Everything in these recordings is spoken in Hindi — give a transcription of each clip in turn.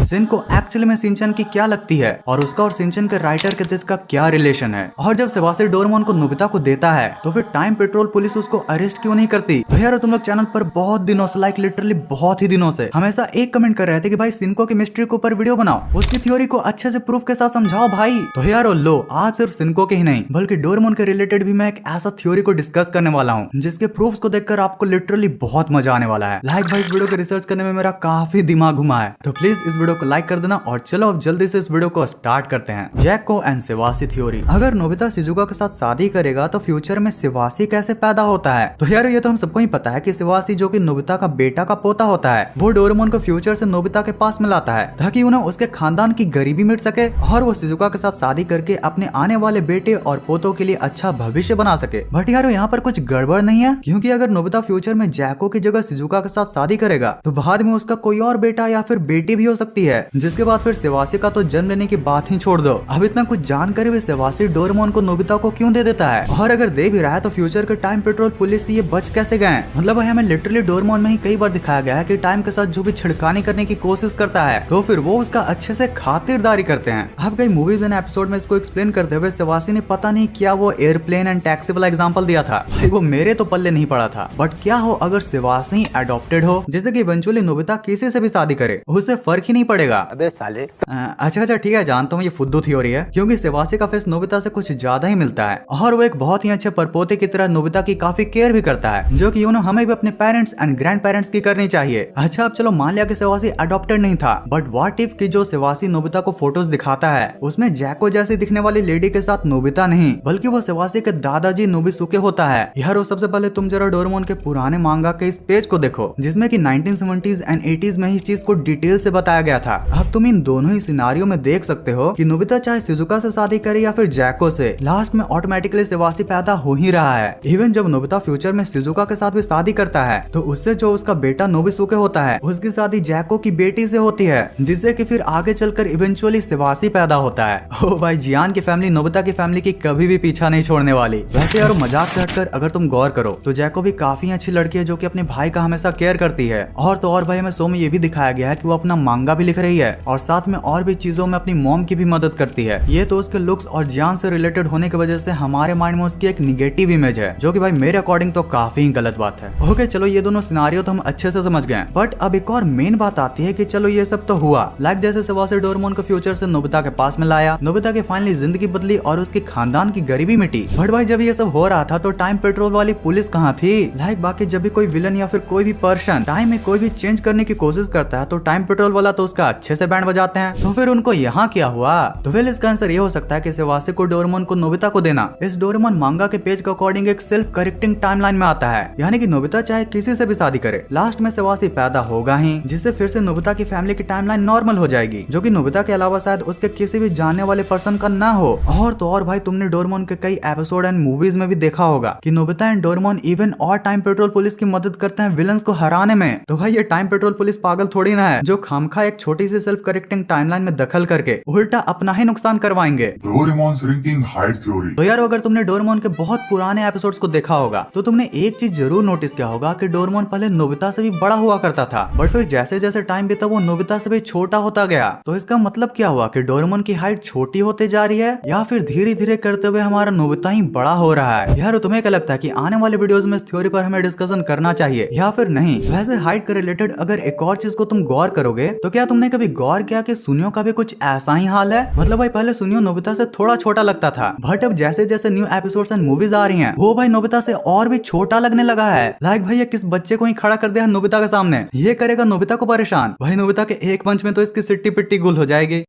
सिनको एक्चुअली में शिनचैन की क्या लगती है और उसका और शिनचैन के राइटर के डेथ का क्या रिलेशन है। और जब सेबास्टी डोरेमोन को नोबिता को देता है तो फिर टाइम पेट्रोल पुलिस उसको अरेस्ट क्यों नहीं करती। तो यार तुम लोग चैनल पर बहुत दिनों से, लाइक लिटरली बहुत ही दिनों से हमेशा एक कमेंट कर रहे थे कि भाई सिनको की मिस्ट्री के ऊपर वीडियो बनाओ, उसकी थ्योरी को अच्छे से प्रूफ के साथ समझाओ भाई। तो यार लो, आज सिर्फ सिनको के ही नहीं बल्कि डोरेमोन के रिलेटेड भी मैं एक ऐसा थ्योरी को डिस्कस करने वाला हूँ जिसके प्रूफ्स को देखकर आपको लिटरली बहुत मजा आने वाला है। लाइक भाई, इस वीडियो को रिसर्च करने में मेरा काफी दिमाग घुमा है, तो प्लीज इस वीडियो को लाइक कर देना। और चलो अब जल्दी से इस वीडियो को स्टार्ट करते हैं। जैको एंड सेबास्टी थ्योरी। अगर नोबिता शिजुका के साथ शादी करेगा तो फ्यूचर में सेबास्टी कैसे पैदा होता है। तो यार ये तो हम सबको ही पता है कि सेबास्टी जो कि नोबिता का बेटा का पोता होता है, वो डोरेमोन को फ्यूचर से नोबिता के पास में लाता है ताकि उन्हें उसके खानदान की गरीबी मिट सके और वो शिजुका के साथ शादी करके अपने आने वाले बेटे और पोतों के लिए अच्छा भविष्य बना सके। बट यार यहाँ पर कुछ गड़बड़ नहीं है, क्योंकि अगर नोबिता फ्यूचर में जैको की जगह शिजुका के साथ शादी करेगा तो बाद में उसका कोई और बेटा या फिर बेटी भी हो सकती है, जिसके बाद फिर सेबास्टी का तो जन्म लेने की बात ही छोड़ दो। अब इतना कुछ जानकर भी सेबास्टी डोरेमोन को नोबिता को क्यों दे देता है, और अगर दे भी रहा है तो फ्यूचर के टाइम पेट्रोल पुलिस से ये बच कैसे गए। मतलब भाई हमें लिटरली डोरेमोन में ही कई बार दिखाया गया है कि टाइम के साथ जो भी छिड़कानी करने की कोशिश करता है तो फिर वो उसका अच्छे से खातिरदारी करते हैं। अब कई मूवीज एंड एपिसोड में इसको एक्सप्लेन करते हुए सेबास्टी ने पता नहीं क्या वो एयरप्लेन एंड टैक्सी वाला एग्जांपल दिया था। भाई वो मेरे तो पल्ले नहीं पड़ा था। बट क्या हो अगर सेबास्टी अडॉप्टेड हो, जैसे कि इवेंचुअली नोबिता किसी से भी शादी करे, उससे फर्क ही नहीं पड़ेगा। अबे साले। अच्छा ठीक है, जानता हूँ ये फुद्दू थ्योरी है, क्योंकि सेबास्टी का फेस नोबिता से कुछ ज्यादा ही मिलता है और वो एक बहुत ही अच्छे परपोते की तरह नोबिता की काफी केयर भी करता है, जो कि हमें भी अपने पेरेंट्स एंड ग्रैंड पेरेंट्स की करनी चाहिए। अच्छा अब चलो मान लिया कि सेबास्टी अडॉप्टेड नहीं था, बट व्हाट इफ कि जो सेबास्टी नोबिता को फोटोज दिखाता है उसमें जैको जैसी दिखने वाली लेडी के साथ नोबिता नहीं बल्कि वो सेबास्टी के दादाजी नोबिसुके होता है। यार वो सबसे पहले तुम जरा डोरेमोन के पुराने मांगा के इस पेज को देखो, जिसमें कि 1970s एंड 80s में इस चीज को डिटेल से बताया गया था। अब तुम इन दोनों ही सिनारियो में देख सकते हो कि नोबिता चाहे शिजुका से शादी करे या फिर जैको से, लास्ट में ऑटोमेटिकली सेबास्टी पैदा हो ही रहा है। इवन जब नोबिता फ्यूचर में शिजुका के साथ भी शादी करता है तो उससे जो उसका बेटा नोबिसुके होता है उसकी शादी जैको की बेटी से होती है, जिससे कि फिर आगे चलकर इवेंचुअली सेबास्टी पैदा होता है। ओ भाई, जियान की फैमिली नोबिता की फैमिली की कभी भी पीछा नहीं छोड़ने वाली। वैसे यार मजाक से हटकर अगर तुम गौर करो तो जैको भी काफी अच्छी लड़की है जो कि अपने भाई का हमेशा केयर करती है। और तो और भाई हमें शो में ये भी दिखाया गया है कि वो अपना मांगा भी लिख रही है और साथ में और भी चीजों में अपनी मॉम की भी मदद करती है। ये तो उसके लुक्स और जियान से रिलेटेड होने की वजह से हमारे माइंड में उसकी एक निगेटिव इमेज है, जो कि भाई मेरे अकॉर्डिंग तो काफी गलत बात है। ओके चलो ये दोनों सिनारियो तो हम अच्छे से समझ गए, बट अब एक और मेन बात आती है कि चलो ये सब तो हुआ, लाइक जैसे सेबास्टी डोरेमोन को फ्यूचर से नोबिता के पास में लाया, नोबिता की फाइनली जिंदगी बदली और उसके खानदान की गरीबी मिटी। बट भाई जब ये सब हो रहा था तो टाइम पेट्रोल वाली पुलिस कहाँ थी। लाइक बाकी जब भी कोई विलन या फिर कोई भी पर्सन टाइम में कोई भी चेंज करने की कोशिश करता है तो टाइम पेट्रोल वाला तो उसका अच्छे से बैंड बजाते हैं। तो फिर उनको यहाँ क्या हुआ। तो फिर इसका आंसर ये हो सकता है कि सेबास्टी को डोरेमोन को नोबिता को देना इस डोरेमोन मांगा के पेज के अकॉर्डिंग एक सेल्फ करेक्टिंग टाइमलाइन में आता है, यानी कि नोबिता चाहे किसी से भी शादी करे लास्ट में सेबास्टी पैदा होगा ही, जिससे फिर से नोबिता की फैमिली की टाइमलाइन नॉर्मल हो जाएगी, जो कि नोबिता के अलावा शायद उसके किसी भी जानने वाले पर्सन का ना हो। और तो और भाई तुमने डोरेमोन के कई एपिसोड एंड मूवीज में भी देखा होगा कि नोबिता एंड डोरेमोन इवन और टाइम पेट्रोल पुलिस की मदद करते हैं विलन्स को हराने में। तो भाई ये टाइम पेट्रोल पुलिस पागल थोड़ी ना है जो खामखा एक छोटी सी सेल्फ करेक्टिंग टाइमलाइन में दखल करके उल्टा अपना ही नुकसान करवाएंगे। Doraemon shrinking height theory. तो यार अगर तुमने डोरेमोन के बहुत पुराने एपिसोड्स को देखा होगा तो तुमने एक चीज जरूर नोटिस किया होगा कि डोरेमोन पहले नोबिता से भी बड़ा हुआ करता था, बट फिर जैसे जैसे टाइम बीता वो नोबिता से भी छोटा होता गया। तो इसका मतलब क्या हुआ कि डोरेमोन की हाइट छोटी होती जा रही है या फिर धीरे धीरे करते हुए हमारा नोबिता ही बड़ा हो रहा है। यार तुम्हें क्या लगता है कि आने वाले वीडियोस में इस थ्योरी पर हमें डिस्कशन करना चाहिए या फिर नहीं। वैसे हाइट के रिलेटेड अगर एक और चीज को तुम गौर करोगे तो क्या तुमने कभी गौर किया कि सुनियो का भी कुछ ऐसा ही हाल है। मतलब भाई पहले सुनियो नोबिता से थोड़ा छोटा लगता था, बट अब जैसे जैसे न्यू एपिसोड्स एंड मूवीज आ रही हैं वो भाई नोबिता से और भी छोटा लगने लगा है। लाइक भाई ये किस बच्चे को ही खड़ा कर दिया नोबिता के सामने, ये करेगा नोबिता को परेशान। भाई नोबिता के एक पंच में तो इसकी सिट्टी पिट्टी गुल हो जाएगी।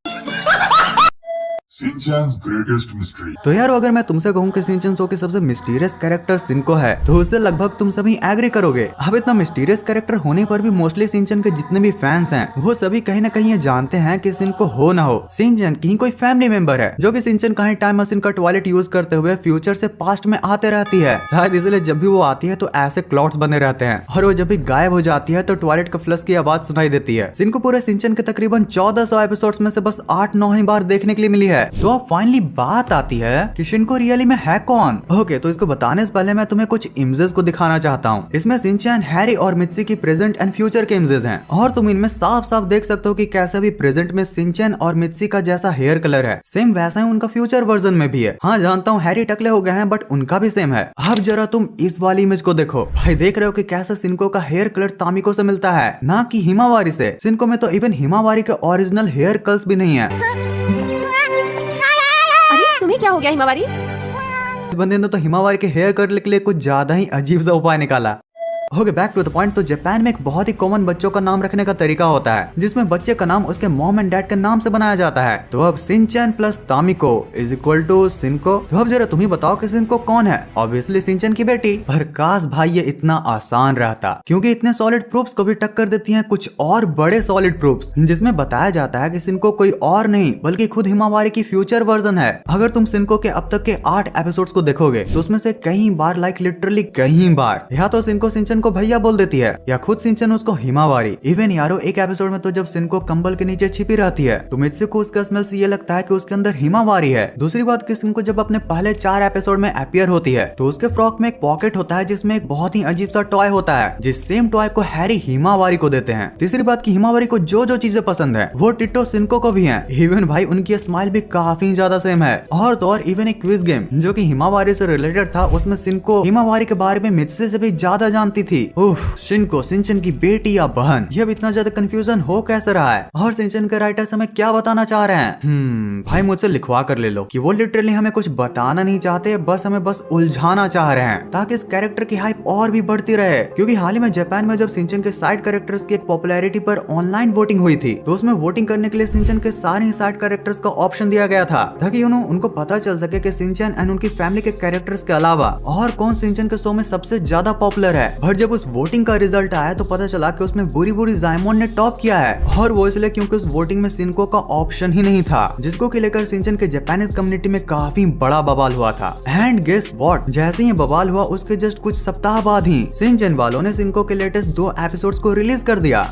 शिनचैन्स ग्रेटेस्ट मिस्ट्री। तो यार अगर मैं तुमसे कहूँ कि शिनचैन शो की सबसे मिस्टीरियस कैरेक्टर सिनको है तो उससे लगभग तुम सभी एग्री करोगे। अब इतना मिस्टीरियस कैरेक्टर होने पर भी मोस्टली शिनचैन के जितने भी फैंस हैं वो सभी कहीं ना कहीं ये जानते हैं कि शिनको हो ना हो शिनचैन की कोई फैमिली मेंबर है, जो कि शिनचैन कहीं टाइम मशीन का टॉयलेट यूज करते हुए फ्यूचर से पास्ट में आते रहती है। शायद इसलिए जब भी वो आती है तो ऐसे क्लॉट्स बने रहते हैं और वो जब भी गायब हो जाती है तो टॉयलेट का फ्लश की आवाज सुनाई देती है। शिनको पूरे शिनचैन के तकरीबन 1400 एपिसोड्स में से बस 8-9 ही बार देखने के लिए मिली है। तो अब फाइनली बात आती है कि शिनको रियली में है कौन। ओके, तो इसको बताने से पहले मैं तुम्हें कुछ इमेजेस को दिखाना चाहता हूँ। इसमें शिनचैन, हैरी और मित्सी की प्रेजेंट एंड फ्यूचर के इमेजेस हैं और तुम इनमें साफ साफ देख सकते हो कि कैसे भी प्रेजेंट में शिनचैन और मित्सी का जैसा हेयर कलर है, सेम वैसा ही उनका फ्यूचर वर्जन में भी है। हाँ जानता हूँ हैरी टकले हो गए हैं, बट उनका भी सेम है। अब जरा तुम इस वाली इमेज को देखो भाई, देख रहे हो कि कैसे शिनको का हेयर कलर तामिको से मिलता है, ना कि हिमावारी से। शिनको में तो इवन हिमावारी के ओरिजिनल हेयर कल्स भी नहीं है। अरे तुम्हें क्या हो गया हिमावारी? इस बंदे ने तो हिमावारी के हेयर कट के लिए कुछ ज्यादा ही अजीब सा उपाय निकाला। Okay, back to the point. तो जापान में एक बहुत ही कॉमन बच्चों का नाम रखने का तरीका होता है, जिसमें बच्चे का नाम उसके मॉम एंड डैड के नाम से बनाया जाता है। तो अब Shinchan plus Tamiko is equal to Shinko. तो अब जरा तुम ही बताओ कि शिनको कौन है? ऑब्वियसली शिनचैन की बेटी। पर काश भाई ये इतना आसान रहता, क्योंकि इतने सॉलिड प्रूफ्स को भी टक्कर देती हैं कुछ और बड़े सॉलिड प्रूफ्स, जिसमें बताया जाता है कि शिनको कोई और नहीं बल्कि खुद हिमावारी की फ्यूचर वर्जन है। अगर तुम शिनको के अब तक के 8 एपिसोड्स को देखोगे तो उसमें से कई बार, लाइक लिटरली कई बार, या तो शिनको शिनचैन को भैया बोल देती है या खुद शिनचैन उसको हिमावारी। इवन यारो एक एपिसोड में तो जब शिनको कंबल के नीचे छिपी रहती है तो मित्सु को उसका स्मेल से ये लगता है कि उसके अंदर हिमावारी है। दूसरी बात कि शिनको जब अपने पहले 4 एपिसोड में अपीयर होती है तो उसके फ्रॉक में एक पॉकेट होता है जिसमें एक बहुत ही अजीब सा टॉय होता है, जिस सेम टॉय को हैरी हिमावारी को देते हैं। तीसरी बात की हिमावारी को जो जो चीजें पसंद है वो टिट्टो शिनको को भी है। इवन भाई उनकी स्माइल भी काफी ज्यादा सेम है। और तो और इवन एक क्विज गेम जो कि हिमावारी से रिलेटेड था, उसमें शिनको हिमावारी के बारे में मित्सु से भी ज्यादा जानती थी। शिनको शिनचैन की बेटी या बहन, ये अब इतना ज्यादा कंफ्यूजन हो कैसे रहा है? और शिनचैन के राइटर्स हमें क्या बताना चाह रहे हैं? भाई मुझसे लिखवा कर ले लो कि वो लिटरली हमें कुछ बताना नहीं चाहते, हमें बस उलझाना चाह रहे हैं ताकि इस कैरेक्टर की हाइप और भी बढ़ती रहे। क्योंकि हाल ही में जापान में जब शिनचैन के साइड कैरेक्टर्स की एक पॉपुलैरिटी पर ऑनलाइन वोटिंग हुई थी, तो उसमें वोटिंग करने के लिए शिनचैन के सारे साइड कैरेक्टर्स का ऑप्शन दिया गया था ताकि उनको पता चल सके कि शिनचैन एंड उनकी फैमिली के कैरेक्टर्स के अलावा और कौन शिनचैन के शो में सबसे ज्यादा पॉपुलर है। और जब उस वोटिंग का रिजल्ट आया तो पता चला कि उसमें बुरी बुरी जाइमोन ने टॉप किया है, और वो इसलिए क्योंकि उस वोटिंग में शिनको का ऑप्शन ही नहीं था, जिसको कि लेकर शिनचैन के जापानीज कम्युनिटी में काफी बड़ा बवाल हुआ था। एंड गेस व्हाट, जैसे ही बवाल हुआ उसके जस्ट कुछ सप्ताह बाद ही शिनचैन वालों ने शिनको के लेटेस्ट 2 एपिसोड्स को रिलीज कर दिया।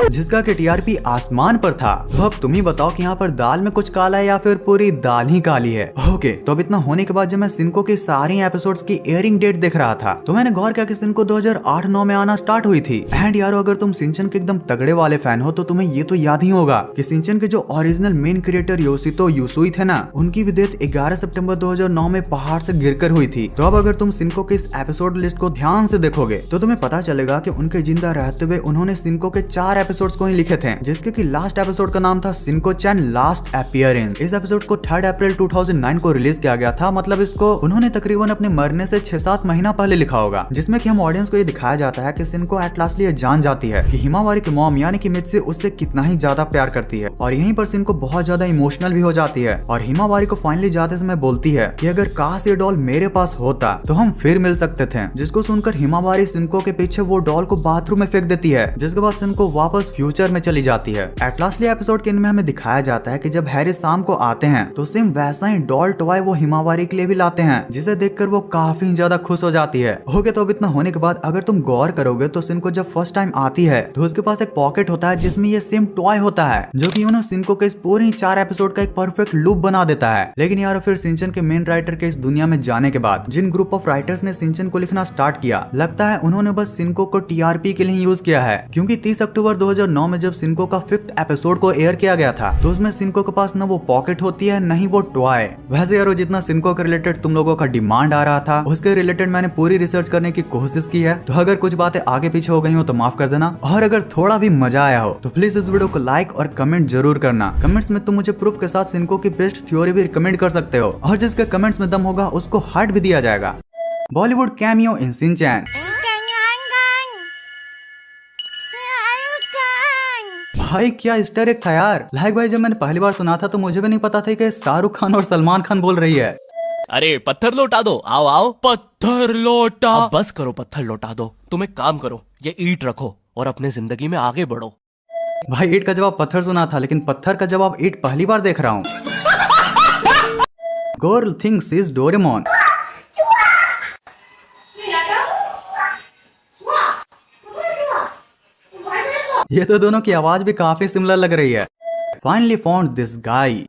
जिसका कि टीआरपी आसमान पर था। तो अब तुम ही बताओ कि यहाँ पर दाल में कुछ काला है या फिर पूरी दाल ही काली है। ओके, तो अब इतना होने के बाद जब मैं शिनको की सारी एपिसोड्स की एयरिंग डेट देख रहा था तो मैंने गौर किया कि शिनको 2008-9 में आना स्टार्ट हुई थी। एंड यारो अगर तुम शिनचैन के एकदम तगड़े वाले फैन हो तो तुम्हें ये तो याद ही होगा कि शिनचैन के जो ओरिजिनल मेन क्रिएटर योशितो यूसुई थे ना, उनकी भी डेथ 11 सितंबर 2009 में पहाड़ से गिरकर हुई थी। तो अब अगर तुम शिनको के इस एपिसोड लिस्ट को ध्यान से देखोगे तो तुम्हें पता चलेगा कि उनके जिंदा रहते हुए उन्होंने शिनको के 4 एपिसोड्स को ही लिखे थे, जिसके कि लास्ट एपिसोड का नाम था शिनको-चैन लास्ट अपीयरेंस। इस एपिसोड को 3 अप्रैल 2009 को रिलीज किया गया था। मतलब इसको उन्होंने तकरीबन अपने मरने से 6-7 महीना पहले लिखा होगा, जिसमें कि हम ऑडियंस को ये दिखाया जाता है कि शिनको एट लास्ट ये जान जाती है कि हिमावारी की मॉम यानी कि मित्सु उससे कितना ही ज्यादा प्यार करती है, और यहीं पर शिनको बहुत ज्यादा इमोशनल भी हो जाती है और हिमावारी को फाइनली जाते समय बोलती है कि अगर काश ये डॉल मेरे पास होता तो हम फिर मिल सकते थे। जिसको सुनकर हिमावारी शिनको के पीछे वो डॉल को बाथरूम में फेंक देती है, जिसके बाद शिनको वापस फ्यूचर में चली जाती है। एट लास्टली एपिसोड के इनमें हमें दिखाया जाता है कि जब हैरी शाम को आते हैं तो सेम वैसा ही डॉल टॉय वो हिमावारी के लिए भी लाते हैं, जिसे देखकर वो काफी ज्यादा खुश हो जाती है। ओके, तो अब इतना होने के बाद अगर तुम गौर करोगे तो शिनको जब फर्स्ट टाइम आती है तो उसके पास एक पॉकेट होता है जिसमें ये सेम टॉय होता है, जो कि शिनको के इस पूरी 4 एपिसोड का एक परफेक्ट लूप बना देता है। लेकिन यार फिर शिनचैन के मेन राइटर के इस दुनिया में जाने के बाद जिन ग्रुप ऑफ राइटर्स ने शिनचैन को लिखना स्टार्ट किया, लगता है उन्होंने बस शिनको को टीआरपी के लिए यूज किया है। क्योंकि 30 अक्टूबर 2009 में जब शिनको का 5th एपिसोड को एयर किया गया था तो उसमें शिनको के पास न वो पॉकेट होती है न ही वो टॉय। वैसे यारो जितना शिनको के रिलेटेड तुम लोगों का डिमांड आ रहा था उसके रिलेटेड मैंने पूरी रिसर्च करने की कोशिश की है, तो अगर कुछ बातें आगे पीछे हो गई हो तो माफ कर देना। और अगर थोड़ा भी मजा आया हो तो प्लीज इस वीडियो को लाइक और कमेंट जरूर करना। कमेंट्स में तुम मुझे प्रूफ के साथ शिनको की बेस्ट थ्योरी भी रिकमेंड कर सकते हो, और जिसके कमेंट्स में दम होगा उसको हार्ट भी दिया जाएगा। बॉलीवुड कैमियो इन शिनचैन। भाई क्या ईस्टर एग था यार। लाइक भाई जब मैंने पहली बार सुना था तो मुझे भी नहीं पता था कि शाहरुख खान और सलमान खान बोल रही है। अरे पत्थर लौटा दो, आओ आओ पत्थर लौटा। अब बस करो, पत्थर लौटा दो। तुम एक काम करो, ये ईंट रखो और अपने जिंदगी में आगे बढ़ो। भाई ईंट का जवाब पत्थर सुना था, लेकिन पत्थर का जवाब ईंट पहली बार देख रहा हूँ। Girl thinks she is Doraemon. ये तो दोनों की आवाज भी काफी सिमिलर लग रही है। Finally found this guy.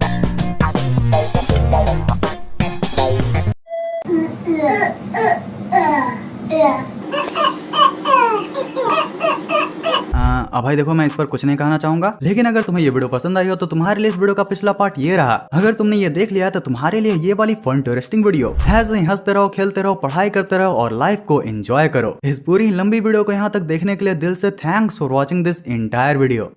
अब भाई देखो, मैं इस पर कुछ नहीं कहना चाहूंगा, लेकिन अगर तुम्हें ये वीडियो पसंद आई हो तो तुम्हारे लिए इस वीडियो का पिछला पार्ट ये रहा। अगर तुमने ये देख लिया तो तुम्हारे लिए ये वाली फन इंटरेस्टिंग वीडियो। ऐसे ही हंसते रहो, खेलते रहो, पढ़ाई करते रहो और लाइफ को एंजॉय करो। इस पूरी लंबी वीडियो को यहाँ तक देखने के लिए दिल से thanks for watching this entire video.